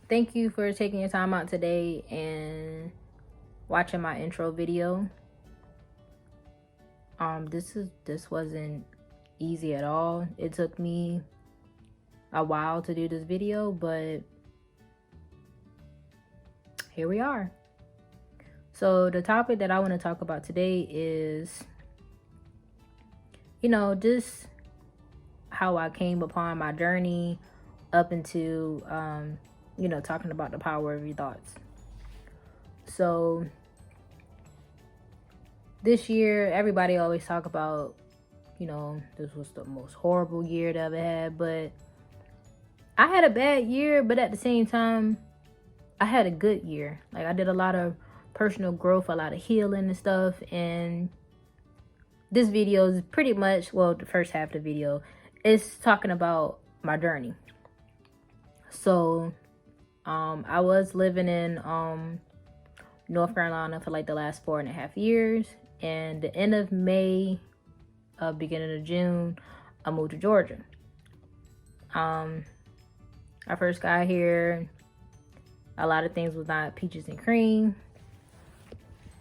Thank you for taking your time out today and watching my intro video. This wasn't easy at all. It took me a while to do this video, but here we are. So the topic that I want to talk about today is, just how I came upon my journey up into, talking about the power of your thoughts. So this year, everybody always talk about, this was the most horrible year that I've ever had, but I had a bad year, but at the same time, I had a good year. Like, I did a lot of personal growth, a lot of healing and stuff, and this video is pretty much, well, the first half of the video is talking about my journey. So, I was living in North Carolina for like the last 4.5 years, and the end of May, beginning of June, I moved to Georgia. I first got here, a lot of things was not peaches and cream,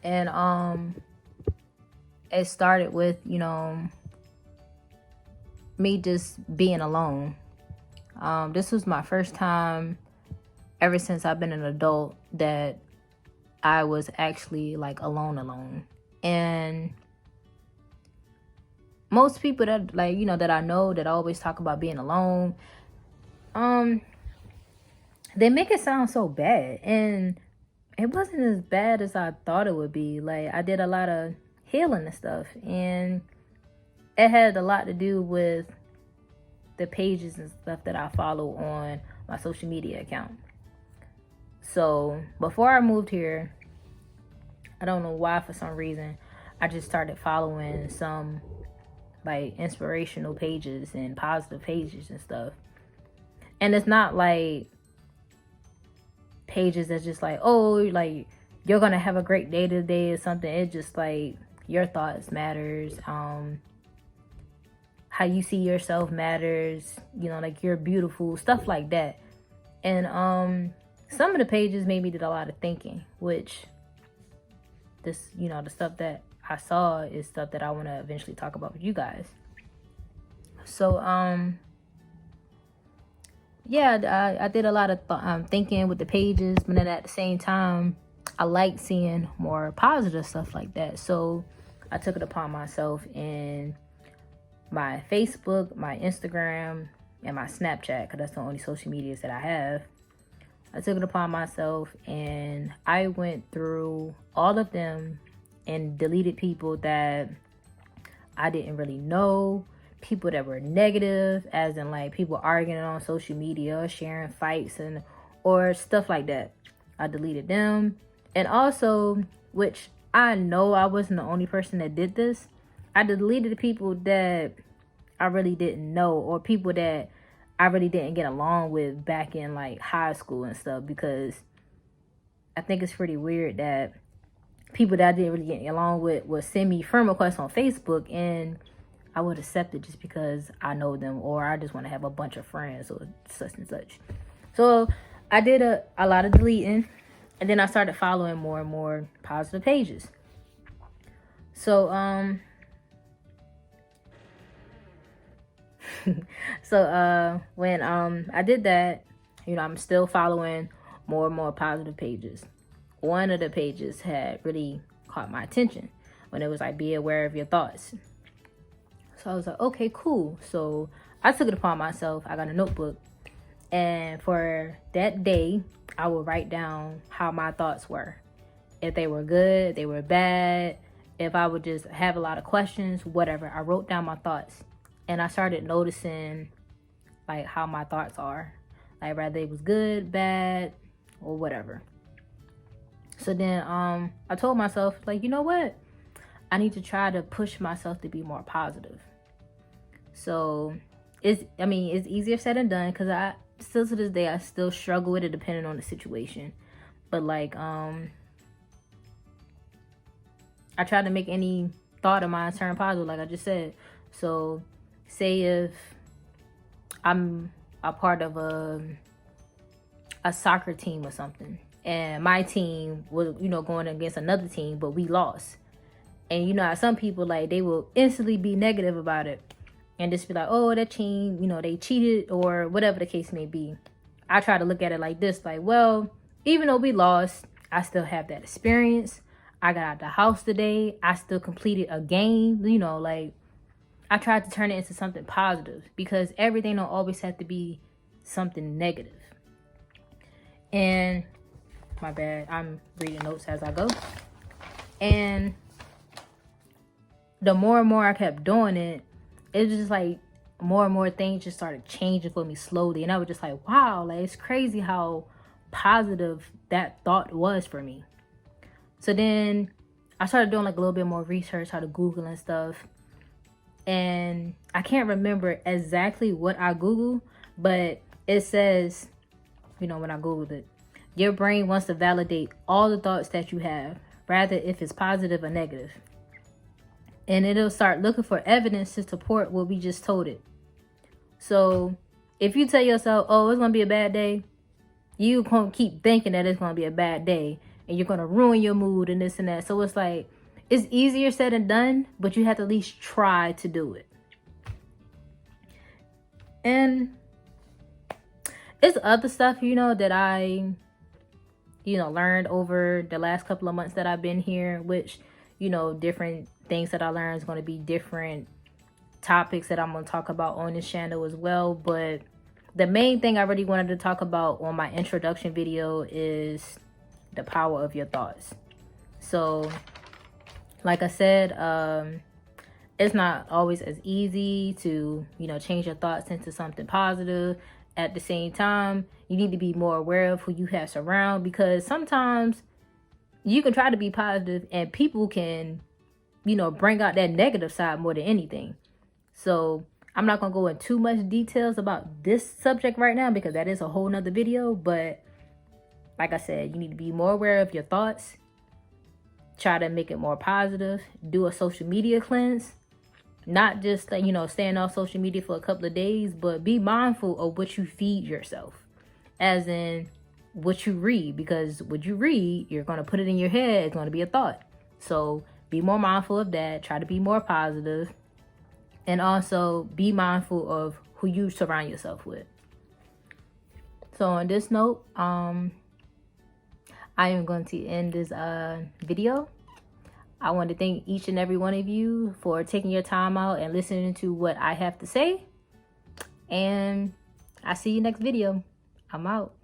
and it started with me just being alone. This was my first time ever since I've been an adult that I was actually like alone. And most people that that I know that always talk about being alone, they make it sound so bad, and it wasn't as bad as I thought it would be. Like, I did a lot of healing and stuff, and it had a lot to do with the pages and stuff that I follow on my social media account. So before I moved here, I don't know why, for some reason, I just started following some like inspirational pages and positive pages and stuff. And it's not like pages that's just like, oh, like you're gonna have a great day today or something. It's just like your thoughts matters, how you see yourself matters, like you're beautiful, stuff like that. And some of the pages made me did a lot of thinking, which this, the stuff that I saw is stuff that I want to eventually talk about with you guys. So yeah, I did a lot of thinking with the pages, but then at the same time, I like seeing more positive stuff like that. So I took it upon myself in my Facebook, my Instagram, and my Snapchat, because that's the only social medias that I have. I took it upon myself and I went through all of them and deleted people that I didn't really know, people that were negative, as in like people arguing on social media, sharing fights and or stuff like that. I deleted them. And also, which I know I wasn't the only person that did this, I deleted the people that I really didn't know, or people that I really didn't get along with back in like high school and stuff, because I think it's pretty weird that people that I didn't really get along with would send me friend requests on Facebook and I would accept it just because I know them, or I just want to have a bunch of friends or such and such. So I did a lot of deleting, and then I started following more and more positive pages. So when I did that, I'm still following more and more positive pages. One of the pages had really caught my attention when it was like, be aware of your thoughts. So I was like, okay, cool. So I took it upon myself. I got a notebook, and for that day, I would write down how my thoughts were. If they were good, they were bad. If I would just have a lot of questions, whatever. I wrote down my thoughts, and I started noticing like how my thoughts are, like whether it was good, bad, or whatever. So then I told myself, like, you know what? I need to try to push myself to be more positive. So it's easier said than done, because I still to this day I still struggle with it depending on the situation. But like I try to make any thought of mine turn positive, like I just said. So say if I'm a part of a a soccer team or something, and my team was, you know, going against another team, but we lost. And you know, some people, like, they will instantly be negative about it and just be like, oh, that team, you know, they cheated or whatever the case may be. I try to look at it like this, like, well, even though we lost, I still have that experience. I got out the house today. I still completed a game, you know, like, I tried to turn it into something positive, because everything don't always have to be something negative. And my bad, I'm reading notes as I go. And the more and more I kept doing it, it was just like more and more things just started changing for me slowly. And I was just like, wow, like, it's crazy how positive that thought was for me. So then I started doing like a little bit more research, how to Google and stuff. And I can't remember exactly what I Googled, but it says, you know, when I Googled it, your brain wants to validate all the thoughts that you have, rather if it's positive or negative. And it'll start looking for evidence to support what we just told it. So if you tell yourself, oh, it's going to be a bad day, you're going to keep thinking that it's going to be a bad day, and you're going to ruin your mood and this and that. So it's like, it's easier said than done, but you have to at least try to do it. And it's other stuff, you know, that I, you know, learned over the last couple of months that I've been here, which, you know, different things that I learned is going to be different topics that I'm going to talk about on this channel as well. But the main thing I really wanted to talk about on my introduction video is the power of your thoughts. So like I said, it's not always as easy to, you know, change your thoughts into something positive. At the same time, you need to be more aware of who you have surround, because sometimes you can try to be positive and people can, you know, bring out that negative side more than anything. So I'm not going to go into too much details about this subject right now, because that is a whole nother video. But like I said, you need to be more aware of your thoughts. Try to make it more positive. Do a social media cleanse. Not just, you know, staying off social media for a couple of days, but be mindful of what you feed yourself. As in what you read, because what you read, you're going to put it in your head. It's going to be a thought. So be more mindful of that. Try to be more positive. And also be mindful of who you surround yourself with. So on this note, I am going to end this video. I want to thank each and every one of you for taking your time out and listening to what I have to say. And I'll see you next video. I'm out.